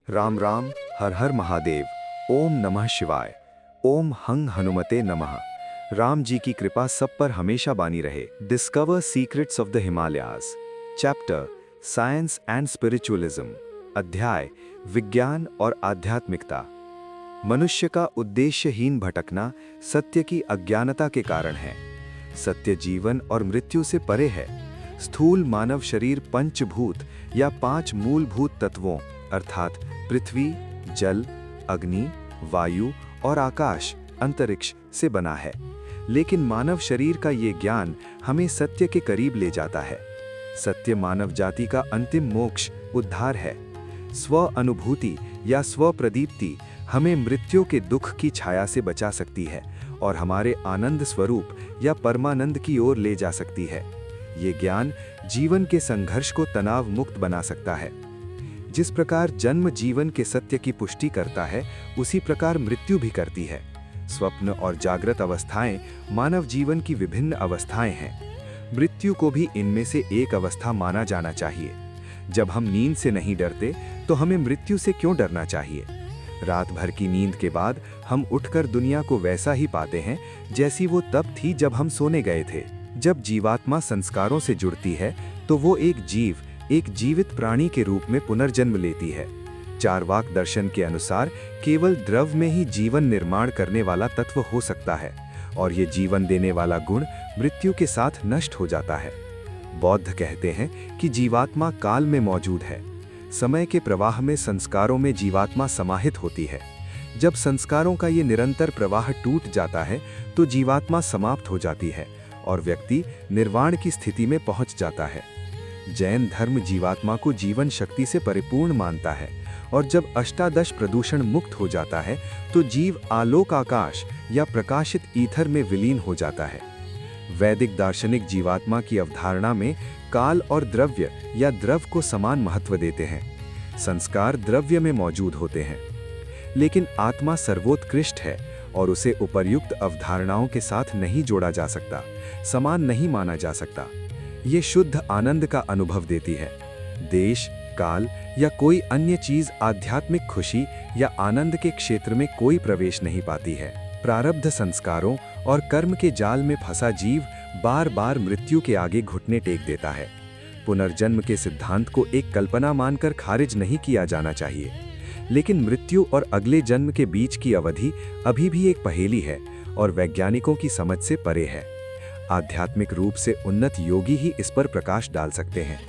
राम राम। हर हर महादेव। ओम नमः शिवाय। ओम हंग हनुमते नमः। राम जी की कृपा सब पर हमेशा बानी रहे। Discover secrets of the Himalayas. Chapter science and spiritualism. अध्याय विज्ञान और आध्यात्मिकता। मनुष्य का उद्देश्यहीन भटकना सत्य की अज्ञानता के कारण है। सत्य जीवन और मृत्यु से परे है। स्थूल मानव शरीर पंचभूत या 5 मूलभूत तत्वों अर्थात पृथ्वी, जल, अग्नि, वायु और आकाश अंतरिक्ष से बना है। लेकिन मानव शरीर का ये ज्ञान हमें सत्य के करीब ले जाता है। सत्य मानव जाति का अंतिम मोक्ष, उद्धार है। स्व अनुभूति या स्व प्रदीप्ति हमें मृत्यु के दुख की छाया से बचा सकती है और हमारे आनंद स्वरूप या परमानंद की ओर ले जा सकती है। ये ज्ञान जीवन के संघर्ष को तनाव मुक्त बना सकता है। जिस प्रकार जन्म जीवन के सत्य की पुष्टि करता है, उसी प्रकार मृत्यु भी करती है। स्वप्न और जागृत अवस्थाएं मानव जीवन की विभिन्न अवस्थाएं हैं। मृत्यु को भी इनमें से एक अवस्था माना जाना चाहिए। जब हम नींद से नहीं डरते, तो हमें मृत्यु से क्यों डरना चाहिए? रात भर की नींद के बाद हम उठकर दुनिया को वैसा ही पाते हैं जैसी वो तब थी जब हम सोने गए थे। जब जीवात्मा संस्कारों से जुड़ती है, तो वो एक जीवित प्राणी के रूप में पुनर्जन्म लेती है। चार्वाक दर्शन के अनुसार केवल द्रव में ही जीवन निर्माण करने वाला तत्व हो सकता है और ये जीवन देने वाला गुण मृत्यु के साथ नष्ट हो जाता है। बौद्ध कहते हैं कि जीवात्मा काल में मौजूद है। समय के प्रवाह में संस्कारों में जीवात्मा समाहित होती है। जब संस्कारों का ये निरंतर प्रवाह टूट जाता है, तो जीवात्मा समाप्त हो जाती है और व्यक्ति निर्वाण की स्थिति में पहुंच जाता है। जैन धर्म जीवात्मा को जीवन शक्ति से परिपूर्ण मानता है और जब अष्टादश प्रदूषण मुक्त हो जाता है, तो जीव आलोक आकाश या प्रकाशित ईथर में विलीन हो जाता है। वैदिक दार्शनिक जीवात्मा की अवधारणा में काल और द्रव्य या द्रव को समान महत्व देते हैं। संस्कार द्रव्य में मौजूद होते हैं, लेकिन आत्मा सर्वोत्कृष्ट है और उसे उपर्युक्त अवधारणाओं के साथ नहीं जोड़ा जा सकता, समान नहीं माना जा सकता। ये शुद्ध आनंद का अनुभव देती है। देश, काल या कोई अन्य चीज आध्यात्मिक खुशी या आनंद के क्षेत्र में कोई प्रवेश नहीं पाती है। प्रारब्ध संस्कारों और कर्म के जाल में फंसा जीव बार बार मृत्यु के आगे घुटने टेक देता है। पुनर्जन्म के सिद्धांत को एक कल्पना मानकर खारिज नहीं किया जाना चाहिए, लेकिन मृत्यु और अगले जन्म के बीच की अवधि अभी भी एक पहेली है और वैज्ञानिकों की समझ से परे है। आध्यात्मिक रूप से उन्नत योगी ही इस पर प्रकाश डाल सकते हैं।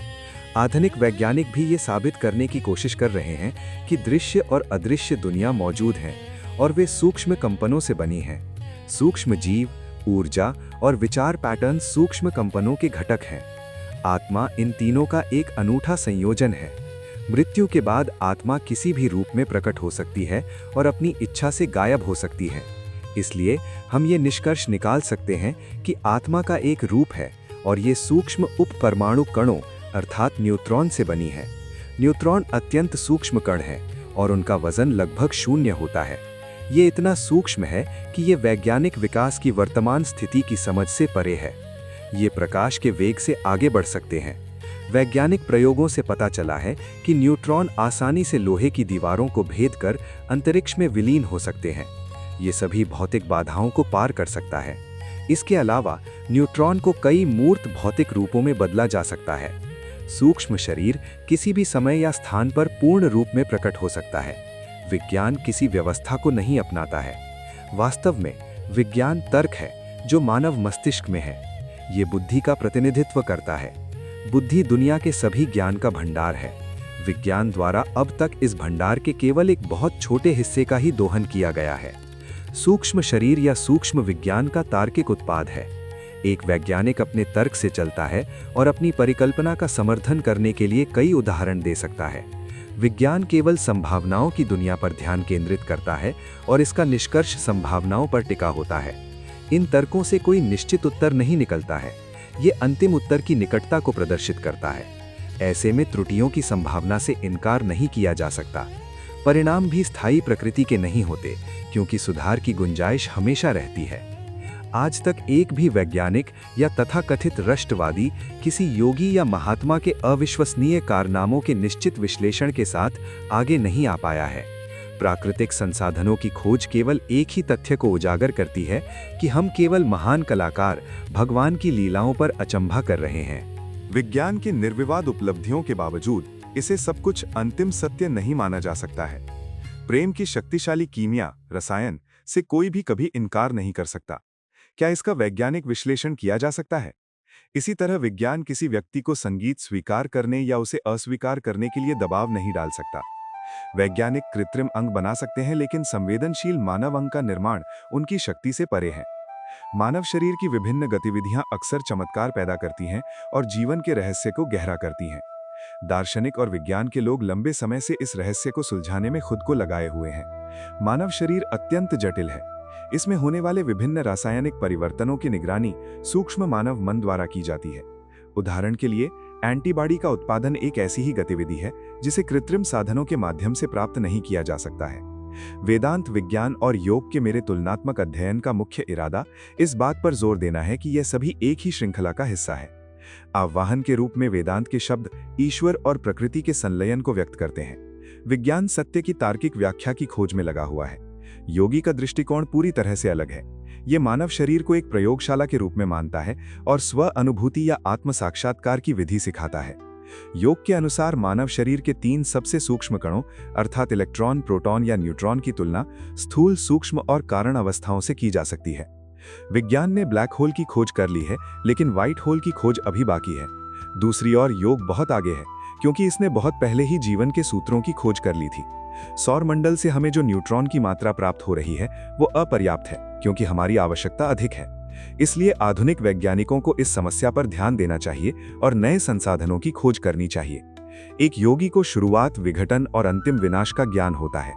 आधुनिक वैज्ञानिक भी ये साबित करने की कोशिश कर रहे हैं कि दृश्य और अदृश्य दुनिया मौजूद हैं और वे सूक्ष्म कंपनों से बनी हैं। सूक्ष्म जीव, ऊर्जा और विचार पैटर्न सूक्ष्म कंपनों के घटक हैं। आत्मा इन तीनों का एक अनूठा संयोजन है। मृत्यु के बाद आत्मा किसी भी रूप में प्रकट हो सकती है और अपनी इच्छा से गायब हो सकती है। इसलिए हम ये निष्कर्ष निकाल सकते हैं कि आत्मा का एक रूप है और ये सूक्ष्म उपपरमाणु कणों अर्थात न्यूट्रॉन से बनी है। न्यूट्रॉन अत्यंत सूक्ष्म कण है और उनका वजन लगभग 0 होता है। ये इतना सूक्ष्म है कि ये वैज्ञानिक विकास की वर्तमान स्थिति की समझ से परे है। ये प्रकाश के वेग से आगे बढ़ सकते हैं। वैज्ञानिक प्रयोगों से पता चला है कि न्यूट्रॉन आसानी से लोहे की दीवारों को भेद कर अंतरिक्ष में विलीन हो सकते हैं। ये सभी भौतिक बाधाओं को पार कर सकता है। इसके अलावा न्यूट्रॉन को कई मूर्त भौतिक रूपों में बदला जा सकता है। सूक्ष्म शरीर किसी भी समय या स्थान पर पूर्ण रूप में प्रकट हो सकता है। विज्ञान किसी व्यवस्था को नहीं अपनाता है। वास्तव में विज्ञान तर्क है जो मानव मस्तिष्क में है। ये बुद्धि का प्रतिनिधित्व करता है। बुद्धि दुनिया के सभी ज्ञान का भंडार है। विज्ञान द्वारा अब तक इस भंडार के केवल एक बहुत छोटे हिस्से का ही दोहन किया गया है। सूक्ष्म शरीर या सूक्ष्म विज्ञान का तार्किक उत्पाद है। एक वैज्ञानिक अपने तर्क से चलता है और अपनी परिकल्पना का समर्थन करने के लिए कई उदाहरण दे सकता है। विज्ञान केवल संभावनाओं की दुनिया पर ध्यान केंद्रित करता है और इसका निष्कर्ष संभावनाओं पर टिका होता है। इन तर्कों से कोई निश्चित उत्तर नहीं निकलता है। ये अंतिम उत्तर की निकटता को प्रदर्शित करता है। ऐसे में त्रुटियों की संभावना से इनकार नहीं किया जा सकता। परिणाम भी स्थायी प्रकृति के नहीं होते, क्योंकि सुधार की गुंजाइश हमेशा रहती है। आज तक एक भी वैज्ञानिक या तथाकथित राष्ट्रवादी किसी योगी या महात्मा के अविश्वसनीय कारनामों के निश्चित विश्लेषण के साथ आगे नहीं आ पाया है। प्राकृतिक संसाधनों की खोज केवल एक ही तथ्य को उजागर करती है कि हम केवल महान कलाकार भगवान की लीलाओं पर अचंभा कर रहे हैं। विज्ञान की निर्विवाद उपलब्धियों के बावजूद इसे सब कुछ अंतिम सत्य नहीं माना जा सकता है। प्रेम की शक्तिशाली कीमिया, रसायन से कोई भी कभी इनकार नहीं कर सकता। क्या इसका वैज्ञानिक विश्लेषण किया जा सकता है? इसी तरह विज्ञान किसी व्यक्ति को संगीत स्वीकार करने या उसे अस्वीकार करने के लिए दबाव नहीं डाल सकता। वैज्ञानिक कृत्रिम अंग बना सकते हैं, लेकिन संवेदनशील मानव अंग का निर्माण उनकी शक्ति से परे है। मानव शरीर की विभिन्न गतिविधियां अक्सर चमत्कार पैदा करती हैं और जीवन के रहस्य को गहरा करती हैं। दार्शनिक और विज्ञान के लोग लंबे समय से इस रहस्य को सुलझाने में खुद को लगाए हुए हैं। मानव शरीर अत्यंत जटिल है। इसमें होने वाले विभिन्न रासायनिक परिवर्तनों की निगरानी सूक्ष्म मानव मन द्वारा की जाती है। उदाहरण के लिए, एंटीबॉडी का उत्पादन एक ऐसी ही गतिविधि है जिसे कृत्रिम साधनों के माध्यम से प्राप्त नहीं किया जा सकता है। वेदांत, विज्ञान और योग के मेरे तुलनात्मक अध्ययन का मुख्य इरादा इस बात पर जोर देना है कि यह सभी एक ही श्रृंखला का हिस्सा है। आह्वान के रूप में वेदांत के शब्द ईश्वर और प्रकृति के संलयन को व्यक्त करते हैं। विज्ञान सत्य की तार्किक व्याख्या की खोज में लगा हुआ है। योगी का दृष्टिकोण पूरी तरह से अलग है। ये मानव शरीर को एक प्रयोगशाला के रूप में मानता है और स्व अनुभूति या आत्म साक्षात्कार की विधि सिखाता है। योग के अनुसार मानव शरीर के 3 सबसे सूक्ष्म कणों अर्थात इलेक्ट्रॉन, प्रोटॉन या न्यूट्रॉन की तुलना स्थूल, सूक्ष्म और कारण अवस्थाओं से की जा सकती है। विज्ञान ने ब्लैक होल की खोज कर ली है, लेकिन व्हाइट होल की खोज अभी बाकी है। दूसरी ओर योग बहुत आगे है, क्योंकि इसने बहुत पहले ही जीवन के सूत्रों की खोज कर ली थी। सौर मंडल से हमें जो न्यूट्रॉन की मात्रा प्राप्त हो रही है वो अपर्याप्त है, क्योंकि हमारी आवश्यकता अधिक है। इसलिए आधुनिक वैज्ञानिकों को इस समस्या पर ध्यान देना चाहिए और नए संसाधनों की खोज करनी चाहिए। एक योगी को शुरुआत, विघटन और अंतिम विनाश का ज्ञान होता है।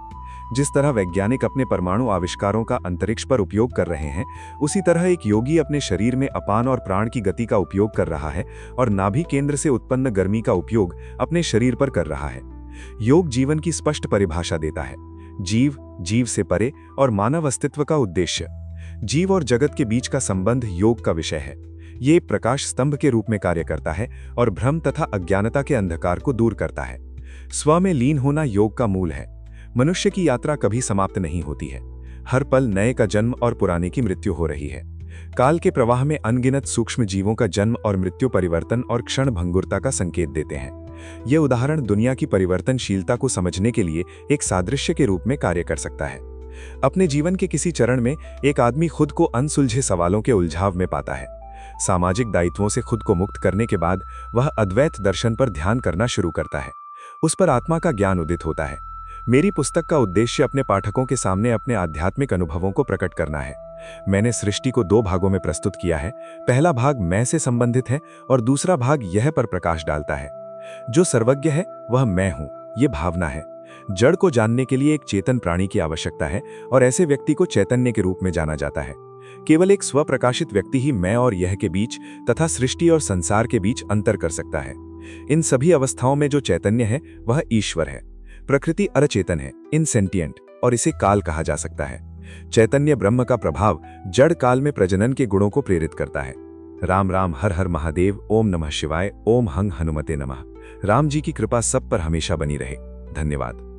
जिस तरह वैज्ञानिक अपने परमाणु आविष्कारों का अंतरिक्ष पर उपयोग कर रहे हैं, उसी तरह एक योगी अपने शरीर में अपान और प्राण की गति का उपयोग कर रहा है और नाभि केंद्र से उत्पन्न गर्मी का उपयोग अपने शरीर पर कर रहा है। योग जीवन की स्पष्ट परिभाषा देता है। जीव, जीव से परे और मानव अस्तित्व का उद्देश्य। जीव और जगत के बीच का संबंध योग का विषय है। ये प्रकाश स्तंभ के रूप में कार्य करता है और भ्रम तथा अज्ञानता के अंधकार को दूर करता है। स्व में लीन होना योग का मूल है। मनुष्य की यात्रा कभी समाप्त नहीं होती है। हर पल नए का जन्म और पुराने की मृत्यु हो रही है। काल के प्रवाह में अनगिनत सूक्ष्म जीवों का जन्म और मृत्यु परिवर्तन और क्षण भंगुरता का संकेत देते हैं। ये उदाहरण दुनिया की परिवर्तनशीलता को समझने के लिए एक सादृश्य के रूप में कार्य कर सकता है। अपने जीवन के किसी चरण में एक आदमी खुद को अनसुलझे सवालों के उलझाव में पाता है। सामाजिक दायित्वों से खुद को मुक्त करने के बाद वह अद्वैत दर्शन पर ध्यान करना शुरू करता है। उस पर आत्मा का ज्ञान उदित होता है। मेरी पुस्तक का उद्देश्य अपने पाठकों के सामने अपने आध्यात्मिक अनुभवों को प्रकट करना है। मैंने सृष्टि को 2 भागों में प्रस्तुत किया है। पहला भाग मैं से संबंधित है और दूसरा भाग यह पर प्रकाश डालता है। जो सर्वज्ञ है वह मैं हूं, ये भावना है। जड़ को जानने के लिए एक चेतन प्राणी की आवश्यकता है और ऐसे व्यक्ति को चैतन्य के रूप में जाना जाता है। केवल एक स्वप्रकाशित व्यक्ति ही मैं और यह के बीच तथा सृष्टि और संसार के बीच अंतर कर सकता है। इन सभी अवस्थाओं में जो चैतन्य है वह ईश्वर है। प्रकृति अचेतन है, इनसेंटिएंट, और इसे काल कहा जा सकता है। चैतन्य ब्रह्म का प्रभाव जड़ काल में प्रजनन के गुणों को प्रेरित करता है। राम राम, हर हर महादेव, ओम नमः शिवाय, ओम हंग हनुमते नमः। राम जी की कृपा सब पर हमेशा बनी रहे। धन्यवाद।